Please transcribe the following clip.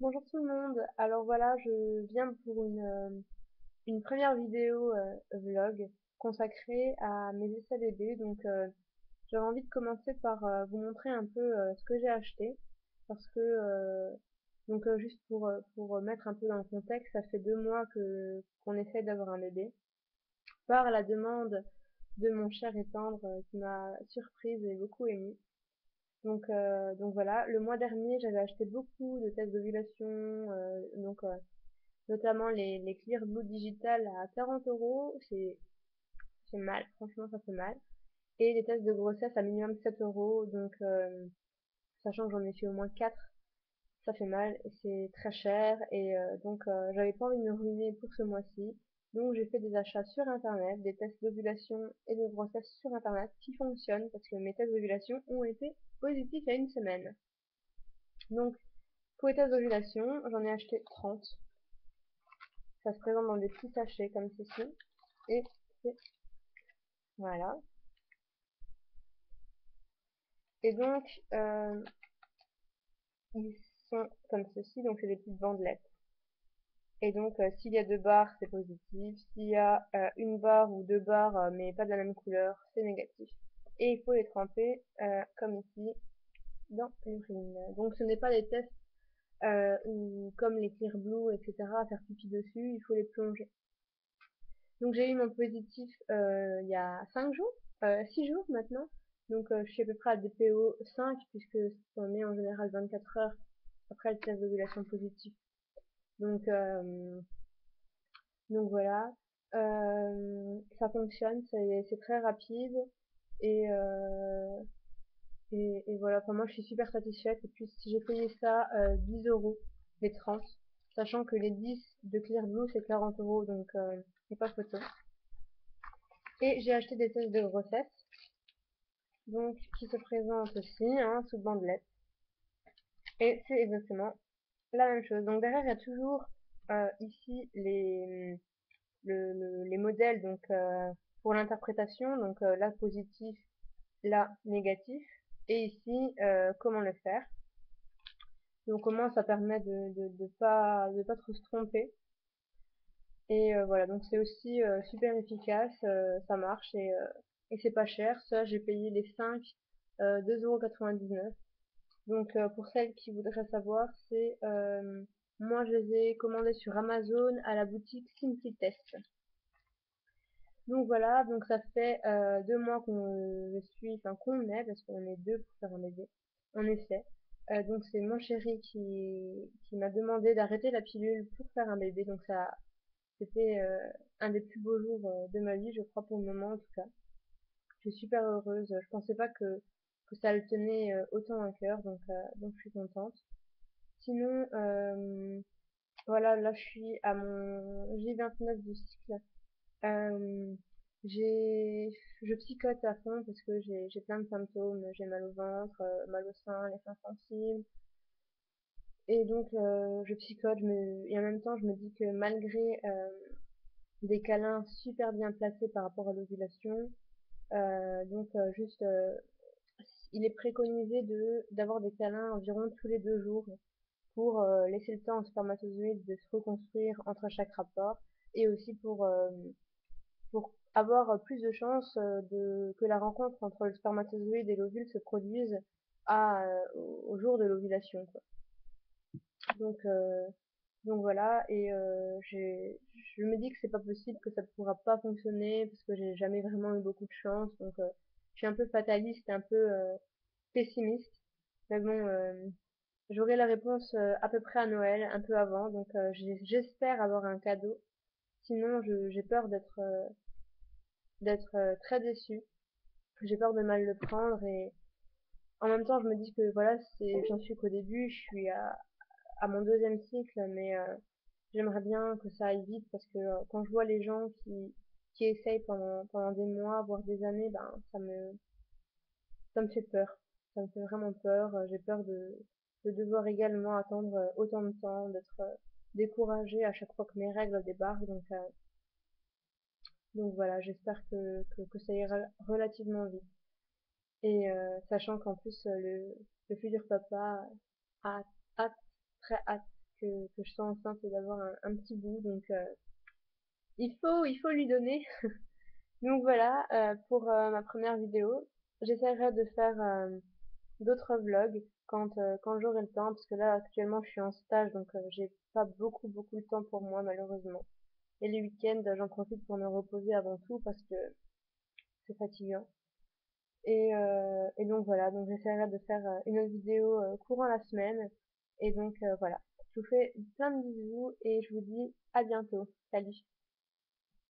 Bonjour tout le monde. Alors voilà, je viens pour une première vidéo vlog consacrée à mes essais bébés. Donc j'avais envie de commencer par vous montrer un peu ce que j'ai acheté parce que juste pour mettre un peu dans le contexte, ça fait 2 mois que qu'on essaie d'avoir un bébé par la demande de mon cher et tendre qui m'a surprise et beaucoup émue. Donc voilà, le mois dernier, j'avais acheté beaucoup de tests d'ovulation, notamment les Clear Blue Digital à 40 €. C'est mal, franchement, ça fait mal. Et les tests de grossesse à minimum 7 €. Donc, sachant que j'en ai fait au moins 4, ça fait mal. C'est très cher. Et j'avais pas envie de me ruiner pour ce mois-ci. Donc, j'ai fait des achats sur Internet, des tests d'ovulation et de grossesse sur Internet qui fonctionnent parce que mes tests d'ovulation ont été positifs il y a une semaine. Donc, pour les tests d'ovulation, j'en ai acheté 30. Ça se présente dans des petits sachets comme ceci. Et c'est voilà. Et donc, ils sont comme ceci, donc c'est des petites bandelettes. Et donc, s'il y a 2 barres, c'est positif. S'il y a une barre ou 2 barres, mais pas de la même couleur, c'est négatif. Et il faut les tremper, comme ici, dans l'urine. Donc, ce n'est pas des tests ou comme les Clear Blue, etc., à faire pipi dessus, il faut les plonger. Donc j'ai eu mon positif il y a 5 jours, 6 jours maintenant. Donc je suis à peu près à DPO 5 puisque ça met en général 24 heures après le test d'ovulation positif. Donc, euh, donc voilà, ça fonctionne, c'est très rapide et, euh, et voilà, pour moi je suis super satisfaite. Et puis si j'ai payé ça 10 € les 30, sachant que les 10 de Clear Blue c'est 40 € donc c'est pas photo. Et j'ai acheté des tests de grossesse, donc qui se présentent aussi hein, sous bandelette. Et c'est exactement la même chose. Donc derrière, il y a toujours ici les modèles donc pour l'interprétation, donc là positif, là négatif, et ici comment le faire. Donc au moins ça permet de pas trop se tromper. Et voilà, donc c'est aussi super efficace, ça marche et c'est pas cher. Ça, j'ai payé les 5 2,99 €. Donc pour celles qui voudraient savoir, c'est moi je les ai commandés sur Amazon à la boutique Simply Test. Donc voilà, donc ça fait 2 mois qu'on est, parce qu'on est deux pour faire un bébé, on essaie. Donc c'est mon chéri qui m'a demandé d'arrêter la pilule pour faire un bébé, donc ça c'était un des plus beaux jours de ma vie, je crois pour le moment en tout cas. Je suis super heureuse, je pensais pas que ça le tenait autant à cœur, donc je suis contente. Sinon, voilà, là je suis à mon J29 du cycle. Euh, j'ai, je psychote à fond parce que j'ai plein de symptômes. J'ai mal au ventre, mal au sein, les seins sensibles. Et donc je psychote, et en même temps je me dis que malgré des câlins super bien placés par rapport à l'ovulation, juste il est préconisé d'avoir des câlins environ tous les 2 jours pour laisser le temps aux spermatozoïdes de se reconstruire entre chaque rapport et aussi pour avoir plus de chances que la rencontre entre le spermatozoïde et l'ovule se produise au jour de l'ovulation, quoi. Donc, euh, donc voilà, et je me dis que c'est pas possible, que ça ne pourra pas fonctionner parce que j'ai jamais vraiment eu beaucoup de chance. Donc je suis un peu fataliste, un peu pessimiste. Mais bon, j'aurai la réponse à peu près à Noël, un peu avant. Donc j'espère avoir un cadeau. Sinon, j'ai peur d'être très déçue. J'ai peur de mal le prendre et en même temps, je me dis que voilà, j'en suis qu'au début, je suis à mon deuxième cycle, mais j'aimerais bien que ça aille vite parce que quand je vois les gens qui essayent pendant des mois, voire des années, ben ça me fait peur. Ça me fait vraiment peur. J'ai peur de devoir également attendre autant de temps, d'être découragée à chaque fois que mes règles débarquent. Donc voilà, j'espère que ça ira relativement vite. Et sachant qu'en plus le futur papa a hâte, très hâte que je sois enceinte et d'avoir un petit bout, donc il faut lui donner. Donc voilà, pour ma première vidéo. J'essaierai de faire d'autres vlogs quand j'aurai le temps, parce que là actuellement je suis en stage, donc j'ai pas beaucoup de temps pour moi malheureusement. Et les week-ends, j'en profite pour me reposer avant tout parce que c'est fatigant. Et donc voilà, donc j'essaierai de faire une autre vidéo courant la semaine. Et donc voilà, je vous fais plein de bisous et je vous dis à bientôt. Salut!